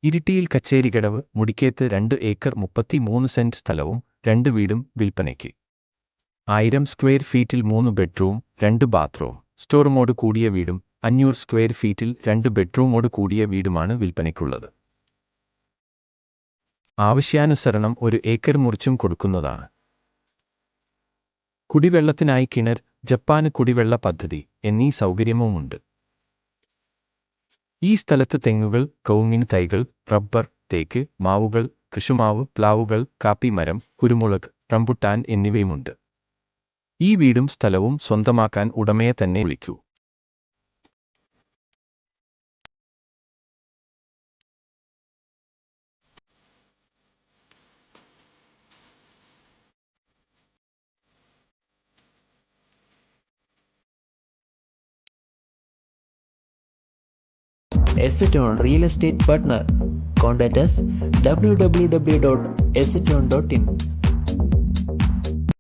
ഇരിട്ടിയിൽ Kacherikadavu മുടിക്കേത്ത് 2 acre 33 saint സ്ഥലവും 2 വീടും വിൽപ്പനയ്ക്ക്. 1000 സ്ക്വയർ ഫീറ്റിൽ 3 ബെഡ്റൂം 2 ബാത്റൂം സ്റ്റോറുമോട് കൂടിയ വീടും 500 സ്ക്വയർ ഫീറ്റിൽ 2 ബെഡ്റൂമോട് കൂടിയ വീടുമാണ് വിൽപ്പനയ്ക്കുള്ളത്. ആവശ്യാനുസരണം 1 ഏക്കർ മുറിച്ചും കൊടുക്കുന്നതാണ്. കുടിവെള്ളത്തിനായി കിണർ, ജപ്പാന് കുടിവെള്ള പദ്ധതി എന്നീ സൗകര്യവുമുണ്ട്. ഈ സ്ഥലത്ത് തെങ്ങുകൾ, കവുങ്ങിൻ തൈകൾ, റബ്ബർ, തേക്ക്, മാവുകൾ, കശുമാവ്, പ്ലാവുകൾ, കാപ്പി മരം, കുരുമുളക്, റംബുട്ടാൻ എന്നിവയുമുണ്ട്. ഈ വീടും സ്ഥലവും സ്വന്തമാക്കാൻ ഉടമയെ തന്നെ വിളിക്കൂ. Asset on Real Estate Partner. Contact us www.asseton.in.